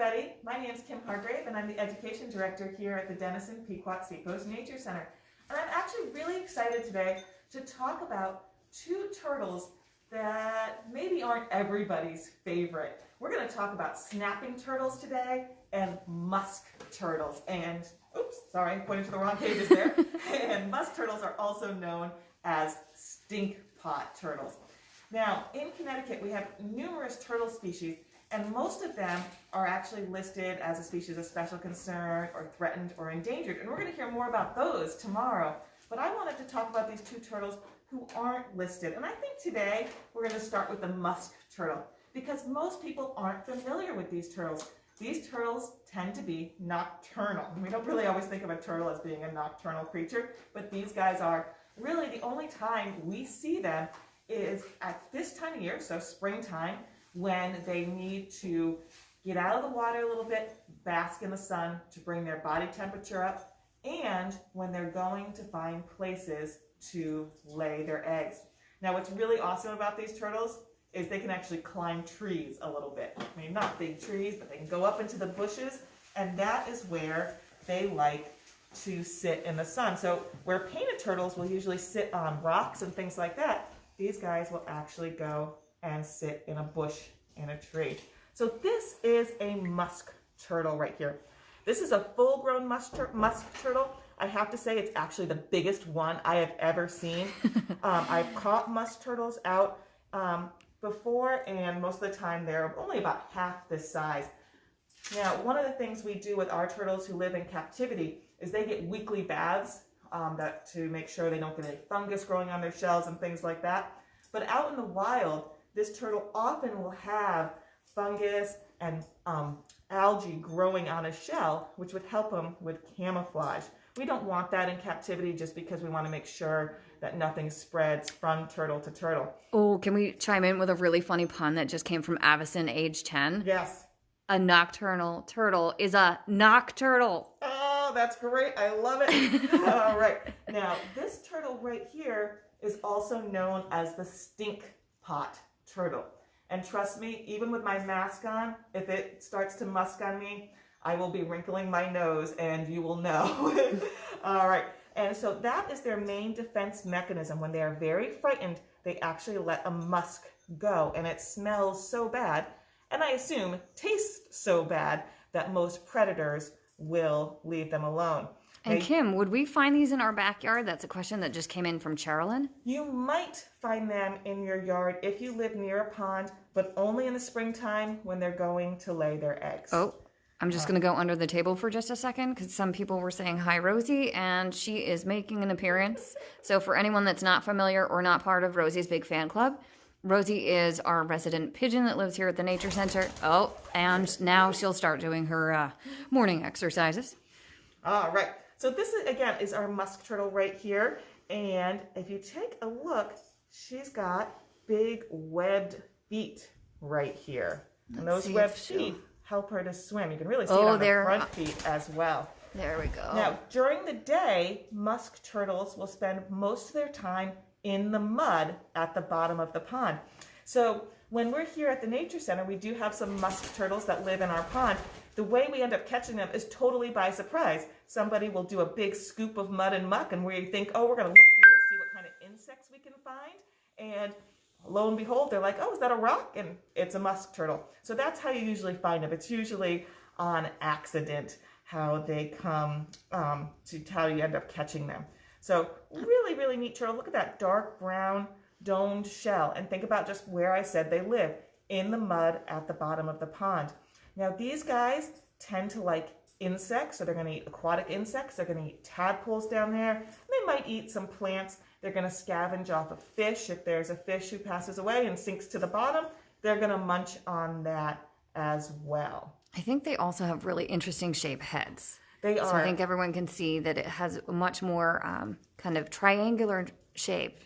everybody. My name is Kim Hargrave, and I'm the Education Director here at the Denison Pequotsepos Nature Center. And I'm actually really excited today to talk about two turtles that maybe aren't everybody's favorite. We're going to talk about snapping turtles today and musk turtles. And, oops, sorry, I pointed to the wrong pages there. And musk turtles are also known as stink pot turtles. Now, in Connecticut, we have numerous turtle species, and most of them are actually listed as a species of special concern or threatened or endangered. And we're going to hear more about those tomorrow. But I wanted to talk about these two turtles who aren't listed. And I think today we're going to start with the musk turtle because most people aren't familiar with these turtles. These turtles tend to be nocturnal. We don't really always think of a turtle as being a nocturnal creature, but these guys are. Really, the only time we see them is at this time of year, so springtime, when they need to get out of the water a little bit, bask in the sun to bring their body temperature up, and when they're going to find places to lay their eggs. Now, what's really awesome about these turtles is they can actually climb trees a little bit. I mean, not big trees, but they can go up into the bushes, and that is where they like to sit in the sun. So where painted turtles will usually sit on rocks and things like that, these guys will actually go and sit in a bush in a tree. So this is a musk turtle right here. This is a full-grown musk turtle. I have to say it's actually the biggest one I have ever seen. I've caught musk turtles out before, and most of the time they're only about half this size. Now, one of the things we do with our turtles who live in captivity is they get weekly baths to make sure they don't get any fungus growing on their shells and things like that. But out in the wild, this turtle often will have fungus and algae growing on a shell, which would help them with camouflage. We don't want that in captivity just because we want to make sure that nothing spreads from turtle to turtle. Oh, can we chime in with a really funny pun that just came from Avison, age 10? Yes. A nocturnal turtle is a nocturtle. Oh, that's great. I love it. All right. Now, this turtle right here is also known as the stink pot turtle. And trust me, even with my mask on, if it starts to musk on me, I will be wrinkling my nose and you will know. All right. And so that is their main defense mechanism. When they are very frightened, they actually let a musk go. And it smells so bad, and I assume tastes so bad, that most predators will leave them alone. And Kim, would we find these in our backyard? That's a question that just came in from Cherilyn. You might find them in your yard if you live near a pond, but only in the springtime when they're going to lay their eggs. Oh, I'm just going to go under the table for just a second because some people were saying hi, Rosie, and she is making an appearance. So for anyone that's not familiar or not part of Rosie's Big Fan Club, Rosie is our resident pigeon that lives here at the Nature Center. Oh, and now she'll start doing her morning exercises. All right. So this, again, is our musk turtle right here. And if you take a look, she's got big webbed feet right here. And those webbed feet help her to swim. You can really see it on the front feet as well. There we go. Now, during the day, musk turtles will spend most of their time in the mud at the bottom of the pond. So when we're here at the Nature Center, we do have some musk turtles that live in our pond. The way we end up catching them is totally by surprise. Somebody will do a big scoop of mud and muck, and we think, oh, we're going to look through, see what kind of insects we can find. And lo and behold, they're like, oh, is that a rock? And it's a musk turtle. So that's how you usually find them. It's usually on accident how they come to how you end up catching them. So really, really neat turtle. Look at that dark brown domed shell. And think about just where I said they live, in the mud at the bottom of the pond. Now, these guys tend to like insects, so they're going to eat aquatic insects. They're going to eat tadpoles down there. They might eat some plants. They're going to scavenge off of fish. If there's a fish who passes away and sinks to the bottom, they're going to munch on that as well. I think they also have really interesting shaped heads. They are. So I think everyone can see that it has a much more kind of triangular shape.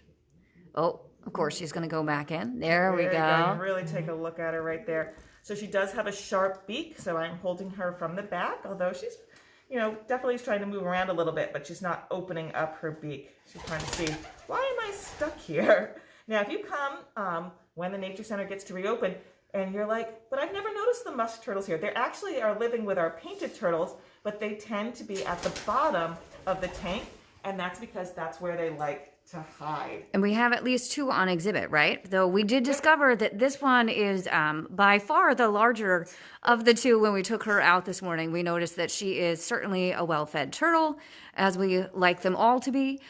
Oh, of course, she's going to go back in. There we go. You can really take a look at her right there. So she does have a sharp beak, so I'm holding her from the back, although she's, definitely trying to move around a little bit, but she's not opening up her beak. She's trying to see, why am I stuck here? Now, if you come when the Nature Center gets to reopen, And you're like, but I've never noticed the musk turtles here. They actually are living with our painted turtles, but they tend to be at the bottom of the tank, and that's because that's where they like to hide. And we have at least 2 on exhibit, right? Though we did discover that this one is by far the larger of the 2. When we took her out this morning, we noticed that she is certainly a well-fed turtle, as we like them all to be.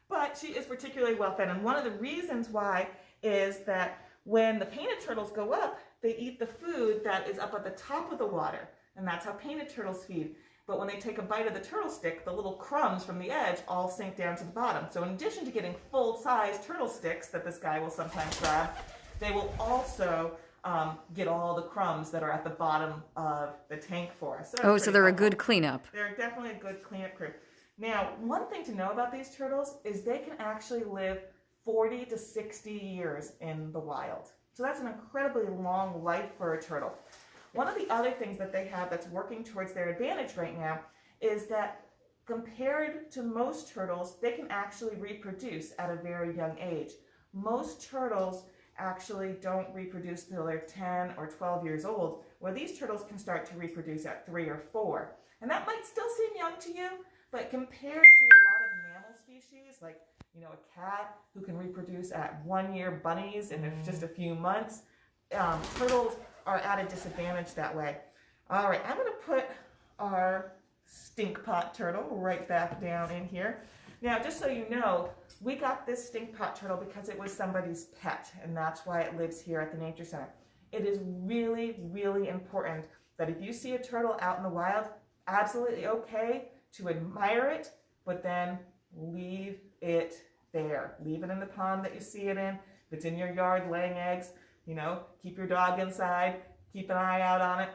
But she is particularly well-fed, and one of the reasons why is that when the painted turtles go up, they eat the food that is up at the top of the water, and that's how painted turtles feed. But when they take a bite of the turtle stick, the little crumbs from the edge all sink down to the bottom. So in addition to getting full-size turtle sticks that this guy will sometimes grab, they will also get all the crumbs that are at the bottom of the tank for us. So they're a good cleanup. They're definitely a good cleanup crew. Now, one thing to know about these turtles is they can actually live 40 to 60 years in the wild. So that's an incredibly long life for a turtle. One of the other things that they have that's working towards their advantage right now is that compared to most turtles, they can actually reproduce at a very young age. Most turtles actually don't reproduce till they're 10 or 12 years old, where these turtles can start to reproduce at 3 or 4. And that might still seem young to you, but compared to a lot of mammal species, like a cat who can reproduce at 1-year bunnies in just a few months, turtles are at a disadvantage that way. All right, I'm going to put our stink pot turtle right back down in here. Now, just so you know, we got this stink pot turtle because it was somebody's pet, and that's why it lives here at the Nature Center. It is really, really important that if you see a turtle out in the wild, absolutely okay to admire it, but then leave it there. Leave it in the pond that you see it in. If it's in your yard laying eggs, keep your dog inside, keep an eye out on it,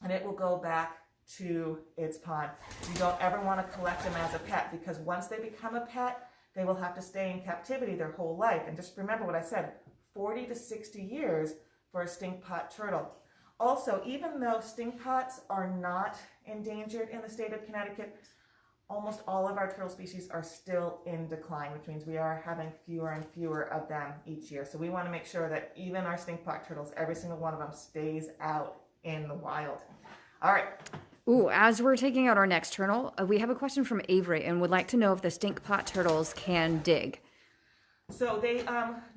and it will go back to its pond. You don't ever want to collect them as a pet, because once they become a pet, they will have to stay in captivity their whole life. And just remember what I said, 40 to 60 years for a stink pot turtle. Also, even though stink pots are not endangered in the state of Connecticut, almost all of our turtle species are still in decline, which means we are having fewer and fewer of them each year. So we want to make sure that even our stink pot turtles, every single one of them, stays out in the wild. All right. Ooh, as we're taking out our next turtle, we have a question from Avery and would like to know if the stink pot turtles can dig. So they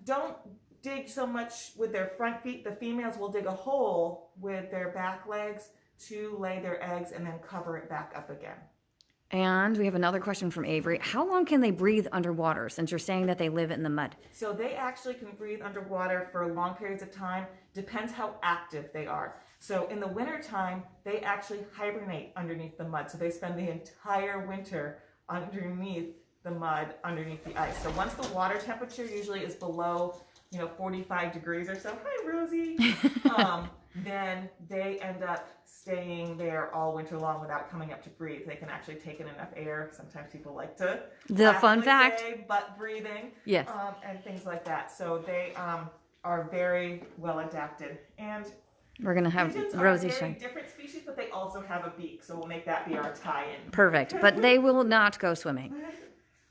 don't dig so much with their front feet. The females will dig a hole with their back legs to lay their eggs and then cover it back up again. And we have another question from Avery. How long can they breathe underwater, since you're saying that they live in the mud? So they actually can breathe underwater for long periods of time. Depends how active they are. So in the wintertime, they actually hibernate underneath the mud. So they spend the entire winter underneath the mud, underneath the ice. So once the water temperature usually is below 45 degrees or so, hi Rosie, then they end up staying there all winter long without coming up to breathe. They can actually take in enough air. Sometimes people like to say butt breathing, yes, and things like that. So they are very well adapted. And we're gonna have Rosie show. Different species, but they also have a beak, so we'll make that be our tie-in. Perfect, but they will not go swimming.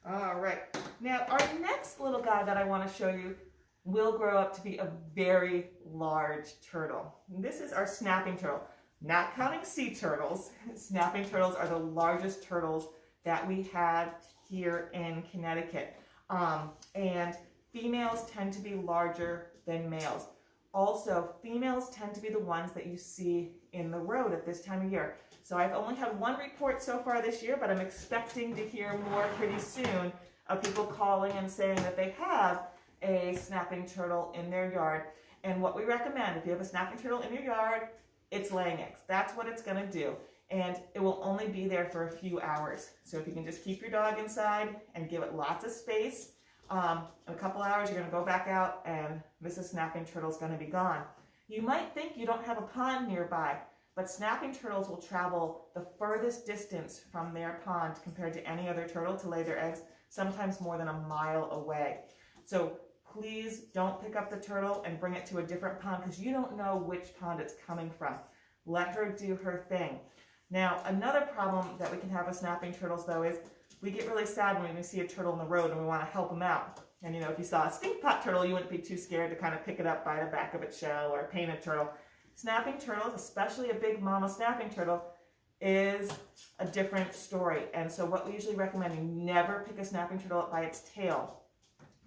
All right. Now, our next little guy that I want to show you will grow up to be a very large turtle. And this is our snapping turtle. Not counting sea turtles, snapping turtles are the largest turtles that we have here in Connecticut. And females tend to be larger than males. Also, females tend to be the ones that you see in the road at this time of year. So I've only had one report so far this year, but I'm expecting to hear more pretty soon of people calling and saying that they have a snapping turtle in their yard. And what we recommend, if you have a snapping turtle in your yard, it's laying eggs. That's what it's going to do. And it will only be there for a few hours. So if you can just keep your dog inside and give it lots of space, in a couple hours you're going to go back out and Mrs. Snapping Turtle is going to be gone. You might think you don't have a pond nearby, but snapping turtles will travel the furthest distance from their pond compared to any other turtle to lay their eggs, sometimes more than a mile away. So please don't pick up the turtle and bring it to a different pond, because you don't know which pond it's coming from. Let her do her thing. Now, another problem that we can have with snapping turtles, though, is we get really sad when we see a turtle in the road and we want to help them out. And if you saw a stink pot turtle, you wouldn't be too scared to kind of pick it up by the back of its shell, or a painted turtle. Snapping turtles, especially a big mama snapping turtle, is a different story. And so what we usually recommend, you never pick a snapping turtle up by its tail,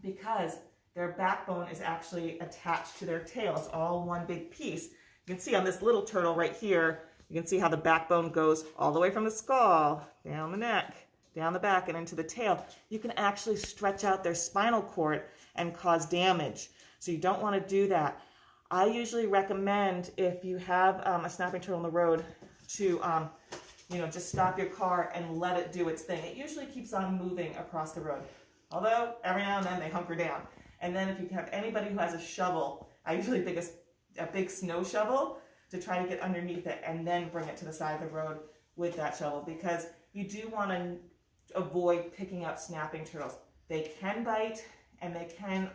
because their backbone is actually attached to their tail. It's all one big piece. You can see on this little turtle right here, you can see how the backbone goes all the way from the skull, down the neck, down the back, and into the tail. You can actually stretch out their spinal cord and cause damage. So you don't want to do that. I usually recommend, if you have a snapping turtle on the road, to just stop your car and let it do its thing. It usually keeps on moving across the road. Although every now and then they hunker down. And then if you have anybody who has a shovel, I usually pick a big snow shovel to try to get underneath it and then bring it to the side of the road with that shovel, because you do want to avoid picking up snapping turtles. They can bite, and they can,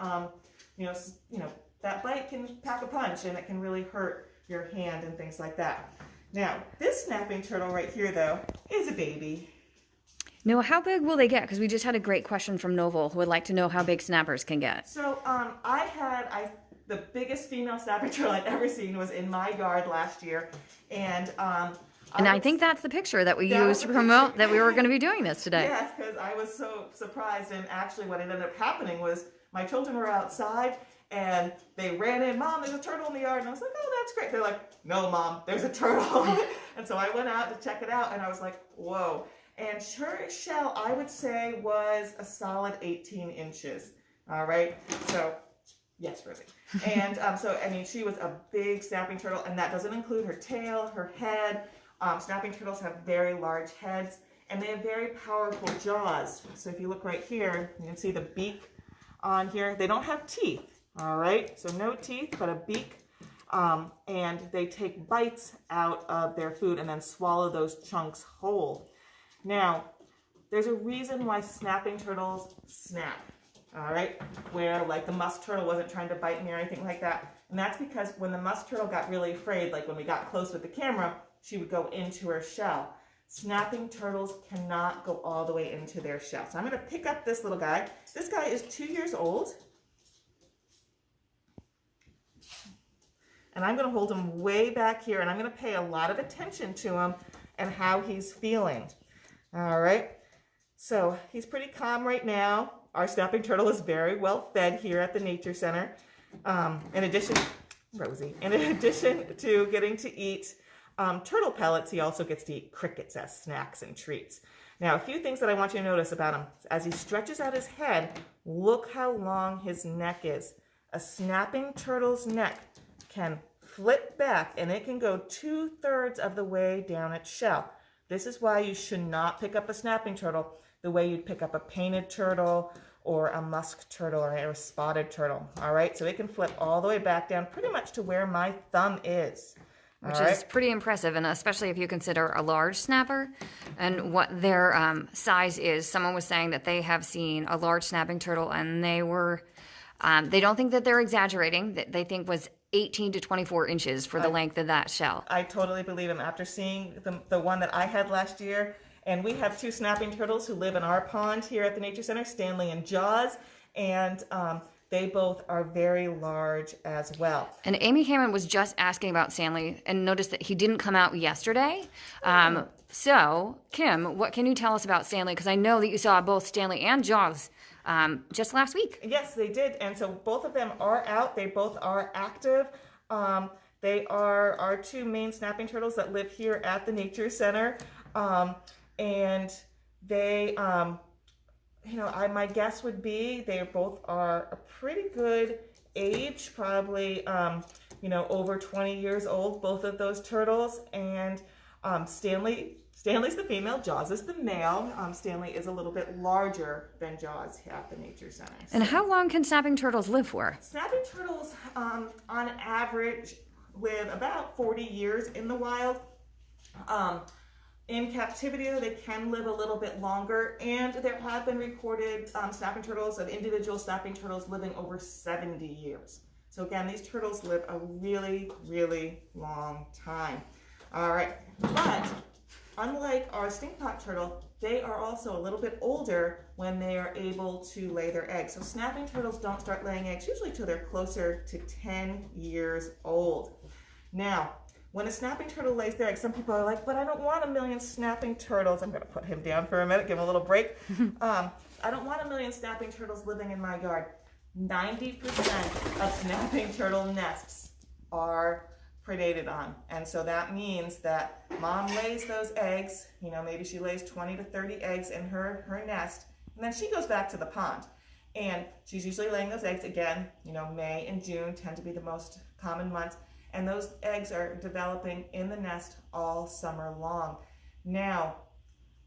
that bite can pack a punch, and it can really hurt your hand and things like that. Now, this snapping turtle right here, though, is a baby. Noah, how big will they get? Because we just had a great question from Novel, who would like to know how big snappers can get. So the biggest female snapping turtle I'd ever seen was in my yard last year, and I think that's the picture that we used to promote that we were going to be doing this today. Yes, because I was so surprised, and actually what ended up happening was my children were outside, and they ran in, "Mom, there's a turtle in the yard," and I was like, "Oh, that's great." They're like, "No, Mom, there's a turtle." And so I went out to check it out, and I was like, whoa. And her shell, I would say, was a solid 18 inches. All right. So, yes, Rosie. And she was a big snapping turtle, and that doesn't include her tail, her head. Snapping turtles have very large heads, and they have very powerful jaws. So if you look right here, you can see the beak on here. They don't have teeth. All right. So no teeth, but a beak. And they take bites out of their food and then swallow those chunks whole. Now, there's a reason why snapping turtles snap, all right? Where, like, the musk turtle wasn't trying to bite me or anything like that. And that's because when the musk turtle got really afraid, like when we got close with the camera, she would go into her shell. Snapping turtles cannot go all the way into their shell. So I'm going to pick up this little guy. This guy is 2 years old. And I'm going to hold him way back here, and I'm going to pay a lot of attention to him and how he's feeling. All right, so he's pretty calm right now. Our snapping turtle is very well fed here at the Nature Center. In addition to getting to eat turtle pellets, he also gets to eat crickets as snacks and treats. Now, a few things that I want you to notice about him. As he stretches out his head, look how long his neck is. A snapping turtle's neck can flip back, and it can go 2/3 of the way down its shell. This is why you should not pick up a snapping turtle the way you'd pick up a painted turtle or a musk turtle or a spotted turtle. All right, so it can flip all the way back down pretty much to where my thumb is. Which is pretty impressive, and especially if you consider a large snapper and what their size is. Someone was saying that they have seen a large snapping turtle, and they don't think that they're exaggerating. They think was 18 to 24 inches for the length of that shell. I totally believe him. After seeing the one that I had last year, and we have 2 snapping turtles who live in our pond here at the Nature Center, Stanley and Jaws, and they both are very large as well. And Amy Hammond was just asking about Stanley and noticed that he didn't come out yesterday. So, Kim, what can you tell us about Stanley? Because I know that you saw both Stanley and Jaws just last week. Yes, they did. And so both of them are out. They both are active. They are our 2 main snapping turtles that live here at the Nature Center. And they, my guess would be they both are a pretty good age, probably, over 20 years old, both of those turtles. And Stanley's the female, Jaws is the male. Stanley is a little bit larger than Jaws at the Nature Center. And how long can snapping turtles live for? Snapping turtles, on average, live about 40 years in the wild. In captivity, they can live a little bit longer, and there have been recorded snapping turtles and individual snapping turtles living over 70 years. So again, these turtles live a really, really long time. All right, but unlike our stink pot turtle, they are also a little bit older when they are able to lay their eggs. So snapping turtles don't start laying eggs usually till they're closer to 10 years old. Now, when a snapping turtle lays their eggs, some people are like, but I don't want a million snapping turtles. I'm going to put him down for a minute, give him a little break. I don't want a million snapping turtles living in my yard. 90% of snapping turtle nests are predated on. And so that means that mom lays those eggs, maybe she lays 20 to 30 eggs in her nest, and then she goes back to the pond. And she's usually laying those eggs again, May and June tend to be the most common months. And those eggs are developing in the nest all summer long. Now,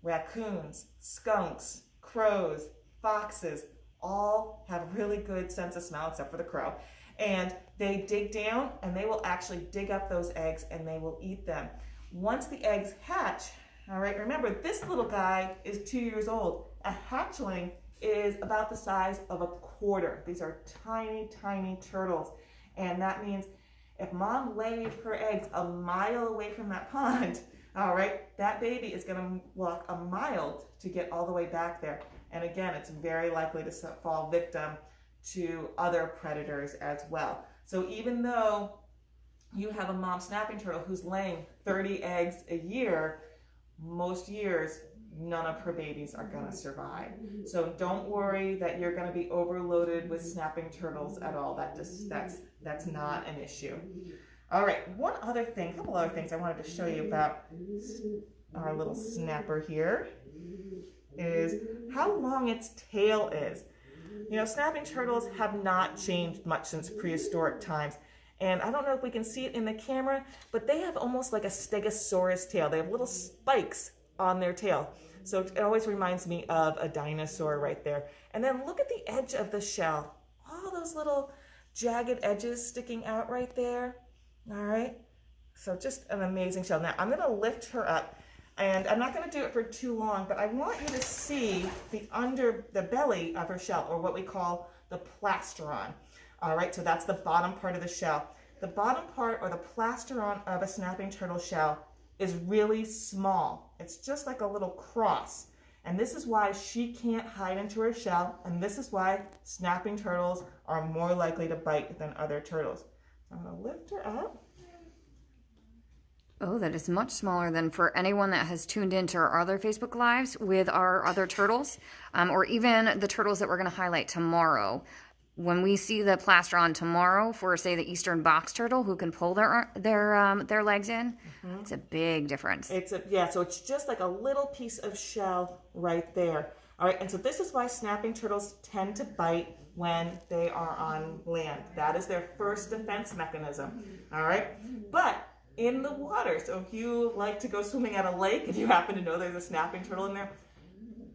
raccoons, skunks, crows, foxes, all have a really good sense of smell except for the crow. And they dig down and they will actually dig up those eggs and they will eat them. Once the eggs hatch, all right, remember this little guy is 2 years old. A hatchling is about the size of a quarter. These are tiny, tiny turtles. And that means if mom laid her eggs a mile away from that pond, all right, that baby is going to walk a mile to get all the way back there. And again, it's very likely to fall victim to other predators as well. So even though you have a mom snapping turtle who's laying 30 eggs a year, most years, none of her babies are going to survive. So don't worry that you're going to be overloaded with snapping turtles at all. That's not an issue. All right, a couple other things I wanted to show you about our little snapper here is how long its tail is. Snapping turtles have not changed much since prehistoric times. And I don't know if we can see it in the camera, but they have almost like a stegosaurus tail. They have little spikes on their tail. So it always reminds me of a dinosaur right there. And then look at the edge of the shell. All those little jagged edges sticking out right there. All right. So just an amazing shell. Now I'm going to lift her up. And I'm not going to do it for too long, but I want you to see the belly of her shell, or what we call the plastron. All right, so that's the bottom part of the shell. The bottom part, or the plastron of a snapping turtle shell, is really small. It's just like a little cross. And this is why she can't hide into her shell, and this is why snapping turtles are more likely to bite than other turtles. So I'm going to lift her up. Oh, that is much smaller than for anyone that has tuned into our other Facebook Lives with our other turtles, or even the turtles that we're going to highlight tomorrow. When we see the plastron tomorrow for, say, the eastern box turtle who can pull their legs in, it's a big difference. So it's just like a little piece of shell right there. All right, and so this is why snapping turtles tend to bite when they are on land. That is their first defense mechanism. All right, but in the water, so if you like to go swimming at a lake and you happen to know there's a snapping turtle in there,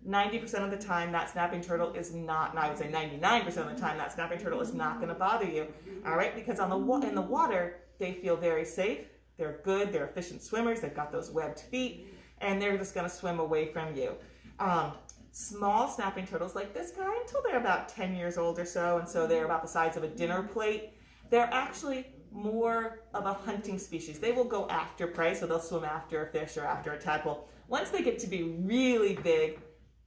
90% of the time that snapping turtle is not, and I would say 99% of the time that snapping turtle is not going to bother you, all right? Because in the water, they feel very safe, they're good, they're efficient swimmers, they've got those webbed feet, and they're just going to swim away from you. Small snapping turtles like this guy, until they're about 10 years old or so, and so they're about the size of a dinner plate, they're actually more of a hunting species. They will go after prey, so they'll swim after a fish or after a tadpole. Once they get to be really big,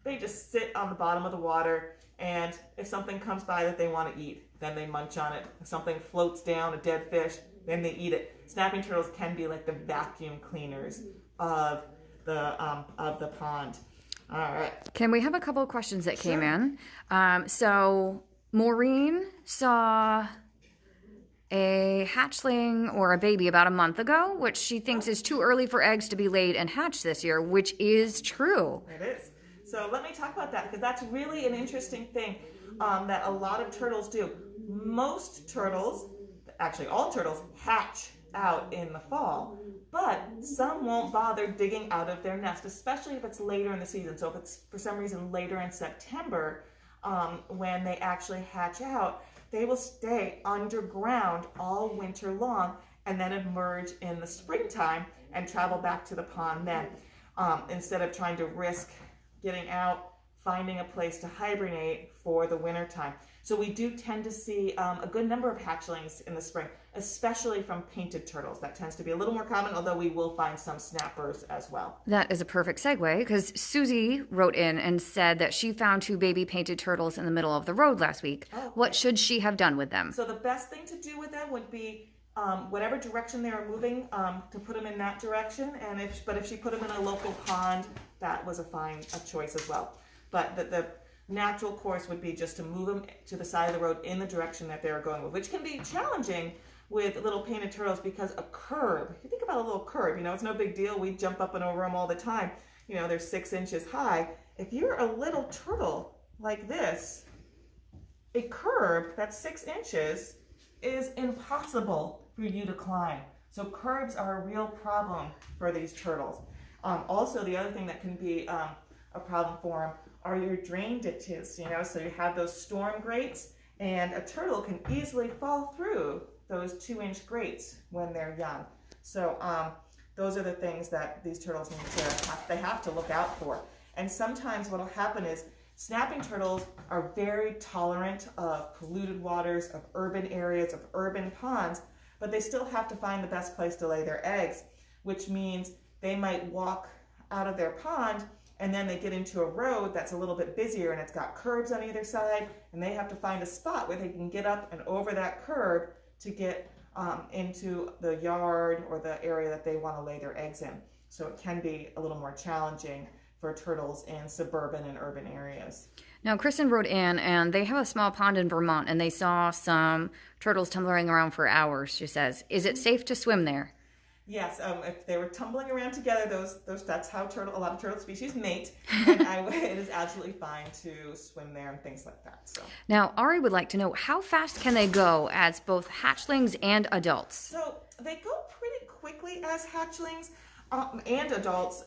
they just sit on the bottom of the water, and if something comes by that they want to eat, then they munch on it. If something floats down, a dead fish, then they eat it. Snapping turtles can be like the vacuum cleaners of the pond. All right. Can we have a couple of questions that came in? So Maureen saw a hatchling or a baby about a month ago, which she thinks is too early for eggs to be laid and hatched this year, which is true. It is. So let me talk about that, because that's really an interesting thing that a lot of turtles do. Most turtles, actually all turtles, hatch out in the fall, but some won't bother digging out of their nest, especially if it's later in the season. So if it's for some reason later in September when they actually hatch out, they will stay underground all winter long and then emerge in the springtime and travel back to the pond then, instead of trying to risk getting out, finding a place to hibernate for the winter time. So we do tend to see a good number of hatchlings in the spring, especially from painted turtles. That tends to be a little more common, although we will find some snappers as well. That is a perfect segue because Susie wrote in and said that she found 2 baby painted turtles in the middle of the road last week. Oh, okay. What should she have done with them? So the best thing to do with them would be whatever direction they are moving, to put them in that direction. And if she put them in a local pond, that was a choice as well. But the natural course would be just to move them to the side of the road in the direction that they're going with, which can be challenging with little painted turtles because a curb, you think about a little curb, it's no big deal. We jump up and over them all the time. They're 6 inches high. If you're a little turtle like this, a curb that's 6 inches is impossible for you to climb. So curbs are a real problem for these turtles. Also, the other thing that can be a problem for them are your drain ditches, so you have those storm grates, and a turtle can easily fall through those 2-inch grates when they're young. So those are the things that these turtles have to look out for. And sometimes what will happen is snapping turtles are very tolerant of polluted waters, of urban areas, of urban ponds, but they still have to find the best place to lay their eggs, which means they might walk out of their pond and then they get into a road that's a little bit busier and it's got curbs on either side, and they have to find a spot where they can get up and over that curb to get into the yard or the area that they want to lay their eggs in. So it can be a little more challenging for turtles in suburban and urban areas. Now, Kristen wrote in, and they have a small pond in Vermont, and they saw some turtles tumbling around for hours, she says. Is it safe to swim there? Yes, if they were tumbling around together, that's how a lot of turtle species mate, and it is absolutely fine to swim there and things like that. So now, Ari would like to know, how fast can they go as both hatchlings and adults? So they go pretty quickly as hatchlings and adults,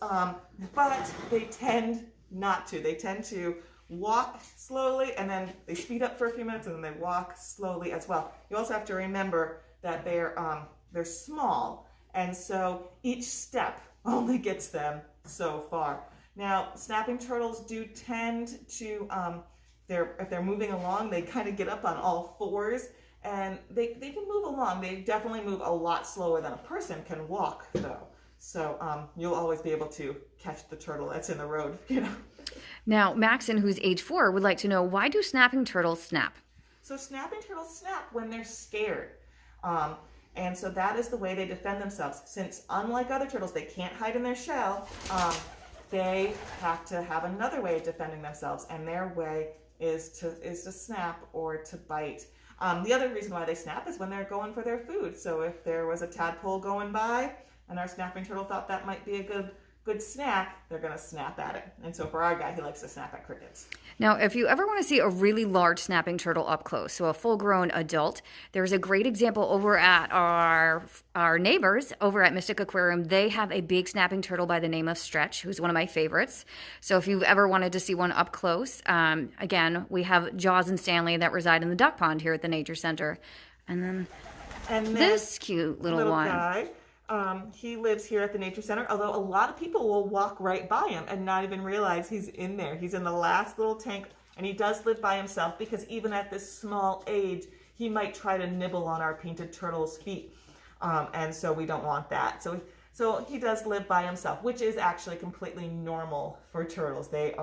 but they tend not to. They tend to walk slowly, and then they speed up for a few minutes, and then they walk slowly as well. You also have to remember that they're small. And so each step only gets them so far. Now, snapping turtles do tend to, if they're moving along, they kind of get up on all fours, and they can move along. They definitely move a lot slower than a person can walk, though. So you'll always be able to catch the turtle that's in the road, Now, Maxon, who's age 4, would like to know, why do snapping turtles snap? So snapping turtles snap when they're scared. And so that is the way they defend themselves. Since unlike other turtles, they can't hide in their shell, they have to have another way of defending themselves, and their way is to snap or to bite. The other reason why they snap is when they're going for their food. So if there was a tadpole going by and our snapping turtle thought that might be a good snack, they're going to snap at it. And so for our guy, he likes to snap at crickets. Now, if you ever want to see a really large snapping turtle up close, so a full-grown adult, there's a great example over at our neighbors over at Mystic Aquarium. They have a big snapping turtle by the name of Stretch, who's one of my favorites. So if you've ever wanted to see one up close, again, we have Jaws and Stanley that reside in the duck pond here at the Nature Center. And then this cute little one. Guy. He lives here at the Nature Center, although a lot of people will walk right by him and not even realize he's in there. He's in the last little tank, and he does live by himself because even at this small age, he might try to nibble on our painted turtle's feet. And so we don't want that. So he does live by himself, which is actually completely normal for turtles. They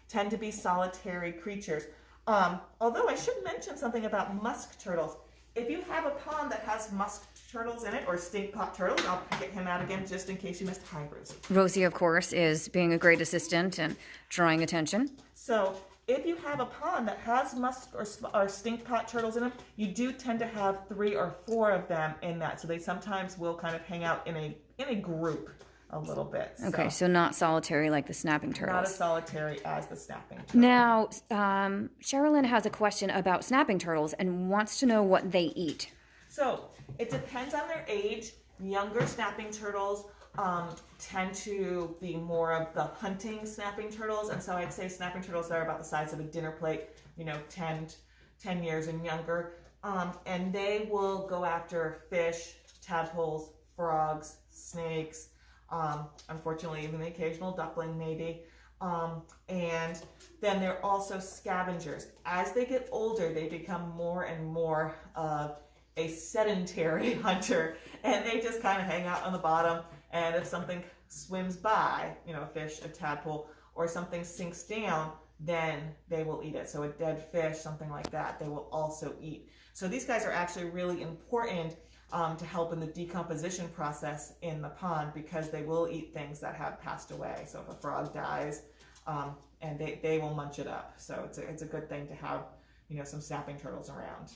tend to be solitary creatures. Although I should mention something about musk turtles. If you have a pond that has musk turtles in it, or stink pot turtles, I'll get him out again just in case you missed. Hi, Rosie. Rosie, of course, is being a great assistant and drawing attention. So if you have a pond that has musk or stink pot turtles in them, you do tend to have 3 or 4 of them in that. So they sometimes will kind of hang out in a group a little bit. Okay, so not solitary like the snapping turtles. Not as solitary as the snapping turtle. Now, Sherilyn has a question about snapping turtles and wants to know what they eat. So it depends on their age. Younger snapping turtles tend to be more of the hunting snapping turtles, and so I'd say snapping turtles are about the size of a dinner plate, 10 years and younger, and they will go after fish, tadpoles, frogs, snakes, unfortunately even the occasional duckling maybe. And then they're also scavengers. As they get older, they become more and more of a sedentary hunter, and they just kind of hang out on the bottom. And if something swims by, a fish, a tadpole, or something sinks down, then they will eat it. So a dead fish, something like that, they will also eat. So these guys are actually really important to help in the decomposition process in the pond, because they will eat things that have passed away. So if a frog dies, and they will munch it up. So it's a good thing to have, some snapping turtles around.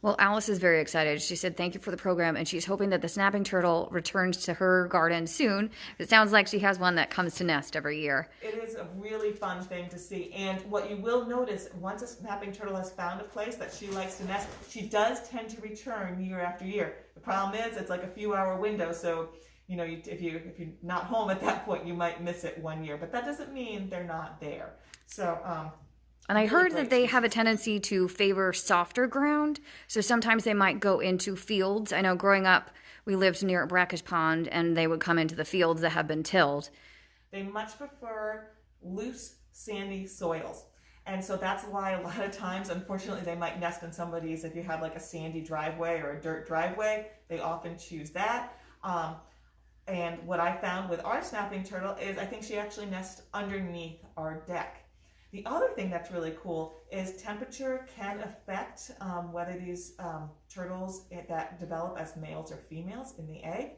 Well, Alice is very excited. She said thank you for the program, and she's hoping that the snapping turtle returns to her garden soon. It sounds like she has one that comes to nest every year. It is a really fun thing to see. And what you will notice, once a snapping turtle has found a place that she likes to nest, she does tend to return year after year. The problem is it's like a few-hour window, so if you're not home at that point, you might miss it 1 year. But that doesn't mean they're not there. So and I heard that they have a tendency to favor softer ground. So sometimes they might go into fields. I know growing up, we lived near a brackish pond, and they would come into the fields that have been tilled. They much prefer loose, sandy soils. And so that's why a lot of times, unfortunately, they might nest in somebody's, if you have like a sandy driveway or a dirt driveway, they often choose that. And what I found with our snapping turtle is I think she actually nests underneath our deck. The other thing that's really cool is temperature can affect whether these turtles that develop as males or females in the egg.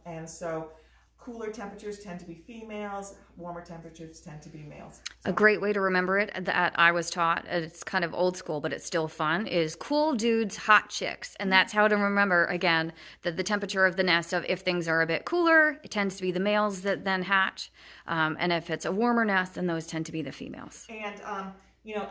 And so cooler temperatures tend to be females, warmer temperatures tend to be males. A great way to remember it that I was taught, it's kind of old school, but it's still fun, is cool dudes, hot chicks. And that's how to remember, again, that the temperature of the nest of if things are a bit cooler, it tends to be the males that then hatch. And if it's a warmer nest, then those tend to be the females. And,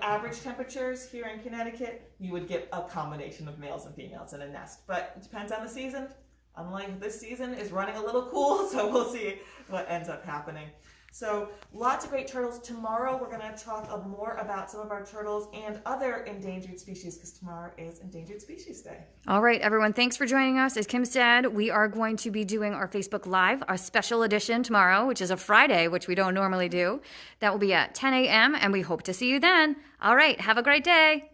average temperatures here in Connecticut, you would get a combination of males and females in a nest. But it depends on the season. Unlike this season is running a little cool, so we'll see what ends up happening. So lots of great turtles. Tomorrow we're going to talk more about some of our turtles and other endangered species, because tomorrow is Endangered Species Day. All right, everyone, thanks for joining us. As Kim said, we are going to be doing our Facebook Live, our special edition tomorrow, which is a Friday, which we don't normally do. That will be at 10 a.m., and we hope to see you then. All right, have a great day.